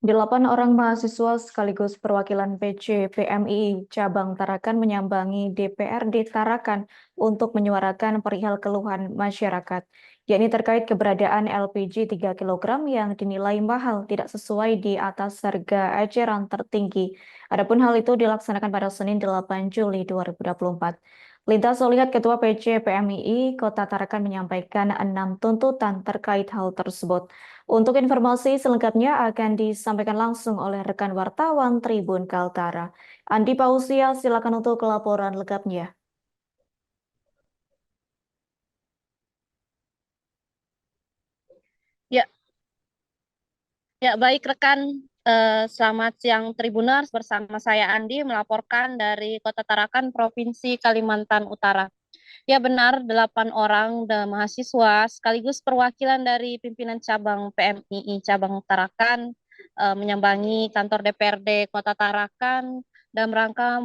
Delapan orang mahasiswa sekaligus perwakilan PC PMII Cabang Tarakan menyambangi DPRD Tarakan untuk menyuarakan perihal keluhan masyarakat, yakni terkait keberadaan LPG 3 kg yang dinilai mahal tidak sesuai di atas harga eceran tertinggi. Adapun hal itu dilaksanakan pada Senin 8 Juli 2024. Lintas Solihat Ketua PC PMII Kota Tarakan menyampaikan 6 tuntutan terkait hal tersebut. Untuk informasi selengkapnya akan disampaikan langsung oleh rekan wartawan Tribun Kaltara. Andi Pausia, silakan untuk laporan lengkapnya. Ya, baik rekan. Selamat siang Tribuners, bersama saya Andi melaporkan dari Kota Tarakan, Provinsi Kalimantan Utara. Ya benar, 8 orang mahasiswa sekaligus perwakilan dari pimpinan cabang PMII Cabang Tarakan menyambangi kantor DPRD Kota Tarakan dalam rangka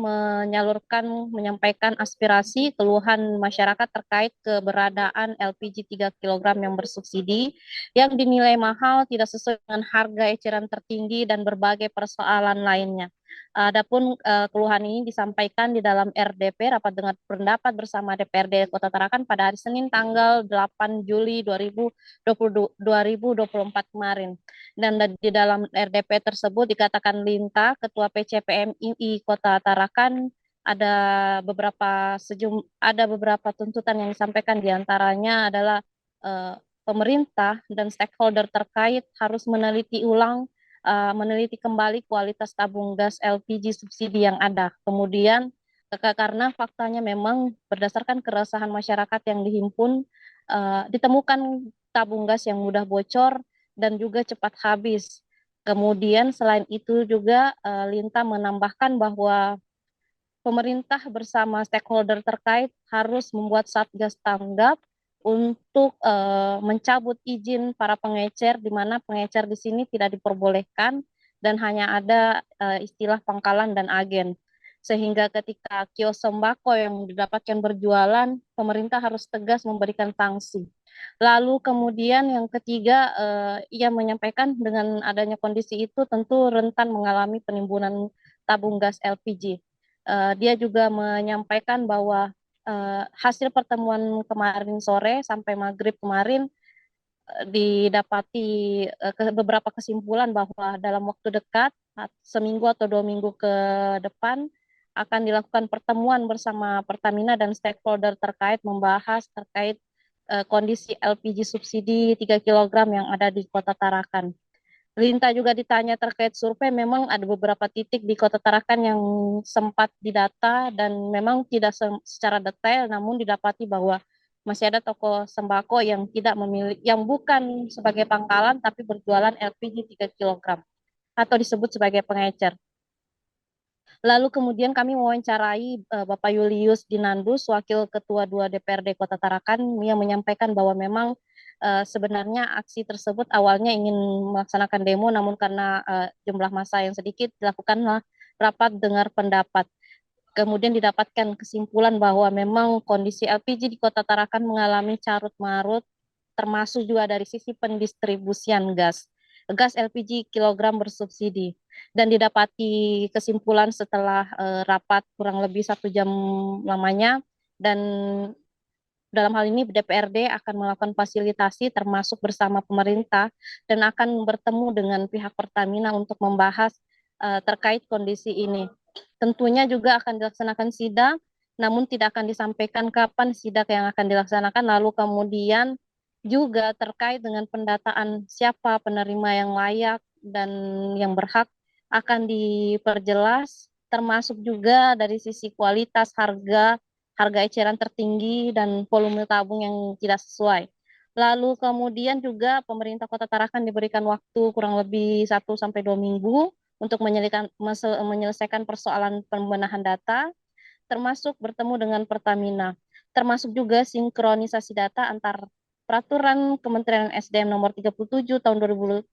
menyampaikan aspirasi keluhan masyarakat terkait keberadaan LPG 3 kg yang bersubsidi yang dinilai mahal, tidak sesuai dengan harga eceran tertinggi dan berbagai persoalan lainnya. Adapun keluhan ini disampaikan di dalam RDP Rapat Dengar Pendapat bersama DPRD Kota Tarakan pada hari Senin tanggal 8 Juli 2024 kemarin. Dan di dalam RDP tersebut dikatakan Linta, Ketua PCPMII Kota Tarakan, ada beberapa tuntutan yang disampaikan, diantaranya adalah pemerintah dan stakeholder terkait harus meneliti kembali kualitas tabung gas LPG subsidi yang ada. Kemudian karena faktanya memang berdasarkan keresahan masyarakat yang dihimpun, ditemukan tabung gas yang mudah bocor dan juga cepat habis. Kemudian selain itu juga Linta menambahkan bahwa pemerintah bersama stakeholder terkait harus membuat satgas tanggap untuk mencabut izin para pengecer, di mana pengecer di sini tidak diperbolehkan dan hanya ada istilah pangkalan dan agen. Sehingga ketika kios sembako yang didapatkan berjualan, pemerintah harus tegas memberikan sanksi. Lalu kemudian yang ketiga, ia menyampaikan dengan adanya kondisi itu tentu rentan mengalami penimbunan tabung gas LPG. Dia juga menyampaikan bahwa hasil pertemuan kemarin sore sampai maghrib kemarin didapati beberapa kesimpulan bahwa dalam waktu dekat, seminggu atau 2 minggu ke depan, akan dilakukan pertemuan bersama Pertamina dan stakeholder terkait membahas terkait kondisi LPG subsidi 3 kg yang ada di Kota Tarakan. Linta juga ditanya terkait survei, memang ada beberapa titik di Kota Tarakan yang sempat didata dan memang tidak secara detail, namun didapati bahwa masih ada toko sembako yang tidak memiliki, yang bukan sebagai pangkalan tapi berjualan LPG 3 kg atau disebut sebagai pengecer. Lalu kemudian kami mewawancarai Bapak Julius Dinandus, Wakil Ketua 2 DPRD Kota Tarakan, yang menyampaikan bahwa memang sebenarnya aksi tersebut awalnya ingin melaksanakan demo, namun karena jumlah massa yang sedikit, dilakukanlah rapat dengar pendapat. Kemudian didapatkan kesimpulan bahwa memang kondisi LPG di Kota Tarakan mengalami carut marut, termasuk juga dari sisi pendistribusian gas LPG kilogram bersubsidi. Dan didapati kesimpulan setelah rapat kurang lebih 1 jam lamanya, dan dalam hal ini DPRD akan melakukan fasilitasi termasuk bersama pemerintah dan akan bertemu dengan pihak Pertamina untuk membahas terkait kondisi ini. Tentunya juga akan dilaksanakan sidak, namun tidak akan disampaikan kapan sidak yang akan dilaksanakan. Lalu kemudian juga terkait dengan pendataan siapa penerima yang layak dan yang berhak akan diperjelas, termasuk juga dari sisi kualitas harga eceran tertinggi dan volume tabung yang tidak sesuai. Lalu kemudian juga pemerintah Kota Tarakan diberikan waktu kurang lebih 1 sampai 2 minggu untuk menyelesaikan persoalan pembenahan data, termasuk bertemu dengan Pertamina, termasuk juga sinkronisasi data antar peraturan Kementerian SDM nomor 37 tahun 2023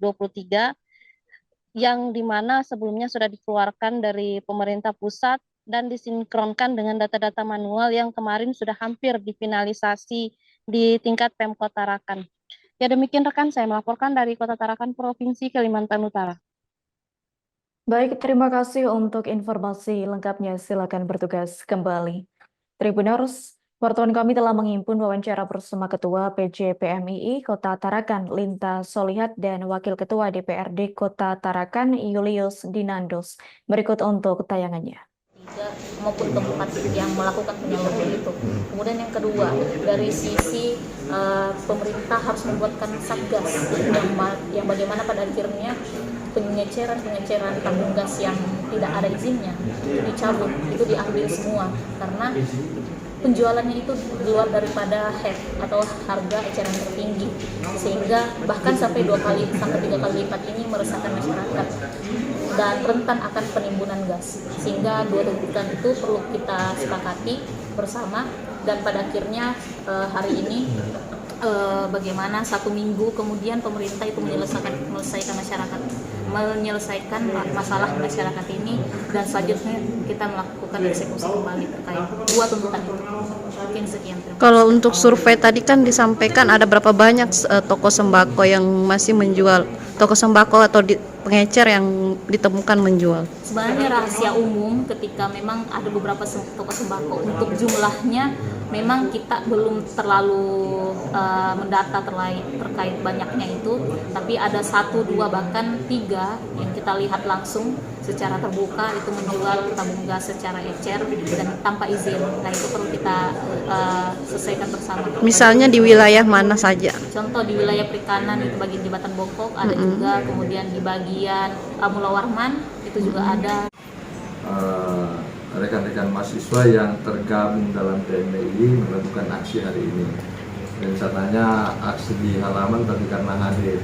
yang dimana sebelumnya sudah dikeluarkan dari pemerintah pusat dan disinkronkan dengan data-data manual yang kemarin sudah hampir difinalisasi di tingkat Pemkot Tarakan. Ya demikian rekan, saya melaporkan dari Kota Tarakan, Provinsi Kalimantan Utara. Baik, terima kasih untuk informasi lengkapnya. Silakan bertugas kembali. Tribuners, wartawan kami telah menghimpun wawancara bersama Ketua PJ PMII Kota Tarakan, Linta Solihat, dan Wakil Ketua DPRD Kota Tarakan, Julius Dinandos. Berikut untuk tayangannya. Maupun tempat yang melakukan penyaluran itu. Kemudian yang kedua, dari sisi pemerintah harus membuatkan satgas yang bagaimana pada akhirnya pengeceran tabung gas yang tidak ada izinnya dicabut, itu diambil semua karena penjualannya itu di luar daripada head atau harga eceran tertinggi, sehingga bahkan sampai 3 kali lipat ini meresahkan masyarakat dan rentan akan penimbunan gas, sehingga dua tuntutan itu perlu kita sepakati bersama. Dan pada akhirnya hari ini bagaimana 1 minggu kemudian pemerintah itu menyelesaikan masalah masyarakat ini, dan selanjutnya kita melakukan eksekusi kembali terkait dua tuntutan itu. Mungkin sekian. Kalau untuk survei tadi kan disampaikan ada berapa banyak toko sembako yang masih menjual, toko sembako atau pengecer yang ditemukan menjual? Sebenarnya rahasia umum ketika memang ada beberapa toko sembako. Untuk jumlahnya memang kita belum terlalu mendata terkait banyaknya itu, tapi ada 1, 2, bahkan 3 yang kita lihat langsung secara terbuka itu menjual tabung gas secara ecer dan tanpa izin. Nah, itu perlu kita selesaikan bersama. Misalnya di wilayah mana saja? Contoh di wilayah Perikanan itu bagian Jembatan Bokok ada juga, kemudian di bagian Mula Warman itu juga ada. Rekan-rekan mahasiswa yang tergabung dalam PMII melakukan aksi hari ini. Rencananya aksi di halaman, tapi karena hadir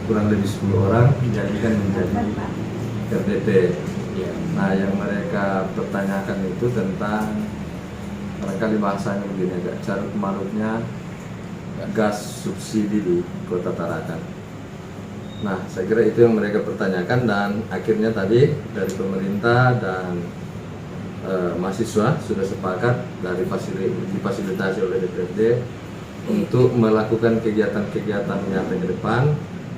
kurang lebih 10 orang dijadikan menjadi RDP. Nah, yang mereka pertanyakan itu tentang, barangkali bahasanya begini, agak carut marutnya gas subsidi di Kota Tarakan. Nah, saya kira itu yang mereka pertanyakan, dan akhirnya tadi dari pemerintah dan mahasiswa sudah sepakat dari difasilitasi oleh DPRD untuk melakukan kegiatan-kegiatan nyata ke depan,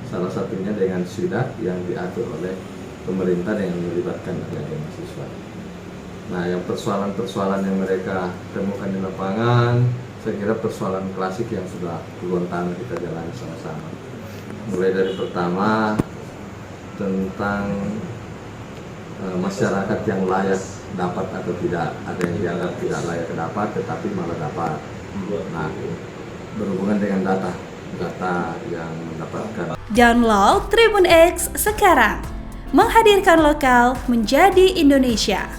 salah satunya dengan sidak yang diatur oleh pemerintah dengan melibatkan anak mahasiswa. Nah, yang persoalan-persoalan yang mereka temukan di lapangan, saya kira persoalan klasik yang sudah puluhan tahun kita jalani sama-sama. Mulai dari pertama tentang masyarakat yang layak dapat atau tidak, ada yang dianggap tidak layak dapat tetapi malah dapat. Nah, berhubungan dengan data yang mendapatkan. Download Tribun X sekarang, menghadirkan lokal menjadi Indonesia.